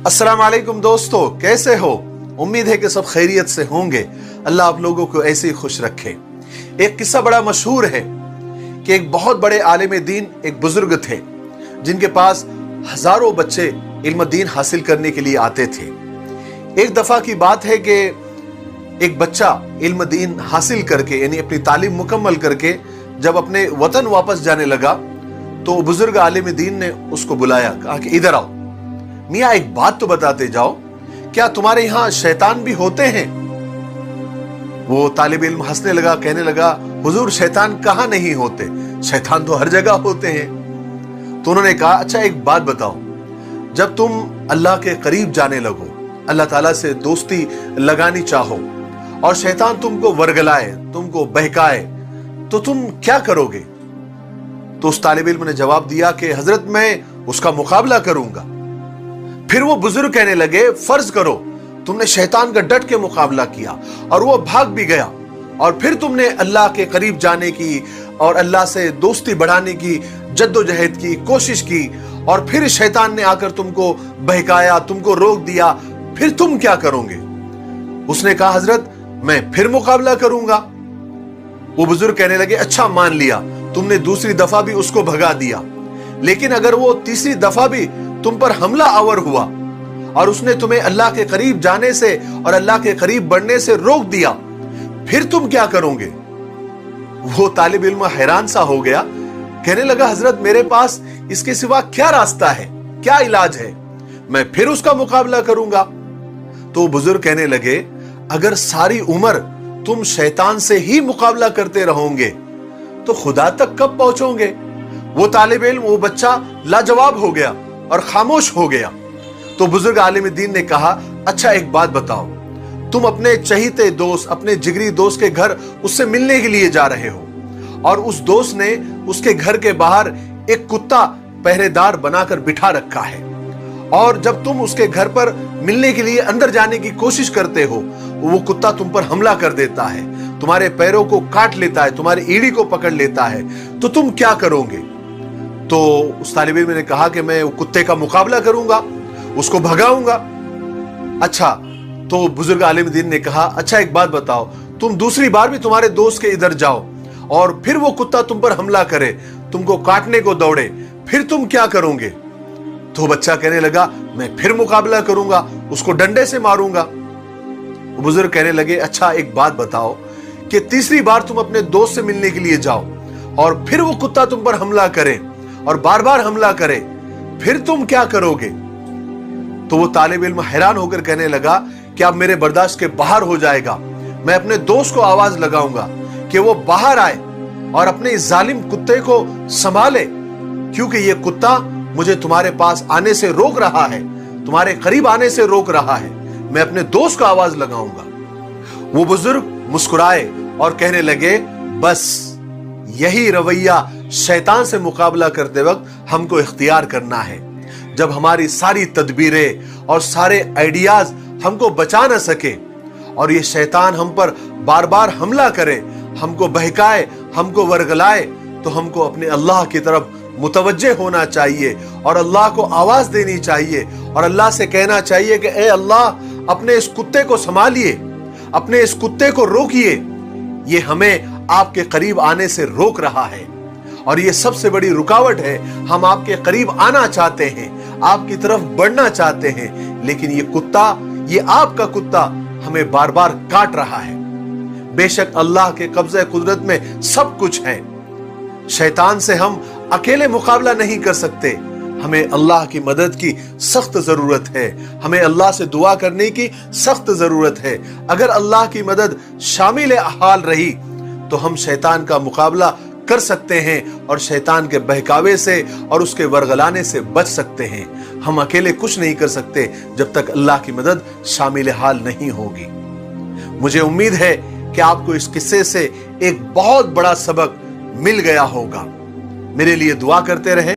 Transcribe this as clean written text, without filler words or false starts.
अस्सलाम वालेकुम दोस्तों, कैसे हो? उम्मीद है कि सब खैरियत से होंगे। अल्लाह आप लोगों को ऐसे ही खुश रखे। एक किस्सा बड़ा मशहूर है कि एक बहुत बड़े आलिम दीन, एक बुजुर्ग थे जिनके पास हजारों बच्चे इल्म दीन हासिल करने के लिए आते थे। एक दफा की बात है कि एक बच्चा इल्म दीन हासिल करके यानी अपनी तालीम मुकम्मल करके जब अपने वतन वापस जाने लगा तो बुजुर्ग आलिम दीन ने उसको बुलाया, कहा कि इधर आओ, मियाँ एक बात तो बताते जाओ, क्या तुम्हारे यहाँ शैतान भी होते हैं? वो तालिब इल्म हंसने लगा, कहने लगा, हुजूर शैतान कहाँ नहीं होते, शैतान तो हर जगह होते हैं। तो उन्होंने कहा, अच्छा एक बात बताओ, जब तुम अल्लाह के करीब जाने लगो, अल्लाह ताला से दोस्ती लगानी चाहो और शैतान तुमको वर्गलाए, तुमको बहकाए, तो तुम क्या करोगे? तो उस तालिब इल्म ने जवाब दिया कि हजरत मैं उसका मुकाबला करूंगा। फिर वो बुजुर्ग कहने लगे, फर्ज करो तुमने शैतान का डट के मुकाबला किया और वो भाग भी गया और फिर तुमने अल्लाह के करीब जाने की और अल्लाह से दोस्ती बढ़ाने की जद्दोजहद की कोशिश की और फिर शैतान ने आकर तुमको बहकाया, तुमको रोक दिया, फिर तुम क्या करोगे? उसने कहा, हजरत मैं फिर मुकाबला करूंगा। वो बुजुर्ग कहने लगे, अच्छा मान लिया, तुमने दूसरी दफा भी उसको भगा दिया, लेकिन अगर वो तीसरी दफा भी तुम पर हमला आवर हुआ और उसने तुम्हें अल्लाह के करीब जाने से और अल्लाह के करीब बढ़ने से रोक दिया, फिर तुम क्या करोगे? वो तालिब इल्म हैरान सा हो गया, कहने लगा, हजरत मेरे पास इसके सिवा क्या रास्ता है, क्या इलाज है? मैं फिर उसका मुकाबला करूंगा। तो बुजुर्ग कहने लगे, अगर सारी उम्र तुम शैतान से ही मुकाबला करते रहोगे तो खुदा तक कब पहुंचोगे? वो तालिब इल्म, वो बच्चा लाजवाब हो गया और खामोश हो गया। तो बुजुर्ग आलिम दीन ने कहा, अच्छा एक बात बताओ, तुम अपने चहीते दोस्त, अपने जिगरी दोस्त के घर उससे मिलने के लिए जा रहे हो और उस दोस्त ने उसके घर के बाहर एक कुत्ता पहरेदार बनाकर बिठा रखा है और जब तुम उसके घर पर मिलने के लिए अंदर जाने की कोशिश करते हो, वो कुत्ता तुम पर हमला कर देता है, तुम्हारे पैरों को काट लेता है, तुम्हारी एड़ी को पकड़ लेता है, तो तुम क्या करोगे? तो उस तालिब इल्म ने कहा कि मैं कुत्ते का मुकाबला करूंगा, उसको भगाऊंगा। अच्छा, तो बुजुर्ग आलिम दीन ने कहा, अच्छा एक बात बताओ, तुम दूसरी बार भी तुम्हारे दोस्त के इधर जाओ और फिर वो कुत्ता तुम पर हमला करे, तुमको काटने को दौड़े, फिर तुम क्या करोगे? तो बच्चा कहने लगा, मैं फिर मुकाबला करूंगा, उसको डंडे से मारूंगा। बुजुर्ग कहने लगे, अच्छा एक बात बताओ कि तीसरी बार तुम अपने दोस्त से मिलने के लिए जाओ और फिर वो कुत्ता तुम पर हमला करे और बार बार हमला करे, फिर तुम क्या करोगे? तो वो तालिब इल्म हैरान होकर कहने लगा कि अब मेरे बर्दाश्त के बाहर हो जाएगा, मैं अपने दोस्त को आवाज लगाऊंगा कि वो बाहर आए और अपने इस जालिम कुत्ते को संभाले, क्योंकि ये कुत्ता मुझे तुम्हारे पास आने से रोक रहा है, तुम्हारे करीब आने से रोक रहा है, मैं अपने दोस्त को आवाज लगाऊंगा। वो बुजुर्ग मुस्कुराए और कहने लगे, बस यही रवैया शैतान से मुकाबला करते वक्त हमको इख्तियार करना है। जब हमारी सारी तदबीरें और सारे आइडियाज हमको बचा न सके और ये शैतान हम पर बार बार हमला करे, हमको बहकाए, हमको वर्गलाए, तो हमको अपने अल्लाह की तरफ मुतवज्जे होना चाहिए और अल्लाह को आवाज देनी चाहिए और अल्लाह से कहना चाहिए कि ए अल्लाह, अपने इस कुत्ते को संभालिए, अपने इस कुत्ते को रोकिए, ये हमें आपके करीब आने से रोक रहा है और ये सबसे बड़ी रुकावट है। हम आपके करीब आना चाहते हैं, आपकी तरफ बढ़ना चाहते हैं, लेकिन ये कुत्ता, ये आपका कुत्ता हमें बार बार काट रहा है। बेशक अल्लाह के कब्जे कुदरत में सब कुछ है, शैतान से हम अकेले मुकाबला नहीं कर सकते, हमें अल्लाह की मदद की सख्त जरूरत है, हमें अल्लाह से दुआ करने की सख्त जरूरत है। अगर अल्लाह की मदद शामिल हाल रही तो हम शैतान का मुकाबला कर सकते हैं और शैतान के बहकावे से और उसके वर्गलाने से बच सकते हैं। हम अकेले कुछ नहीं कर सकते जब तक अल्लाह की मदद शामिल हाल नहीं होगी। मुझे उम्मीद है कि आपको इस किस्से से एक बहुत बड़ा सबक मिल गया होगा। मेरे लिए दुआ करते रहें।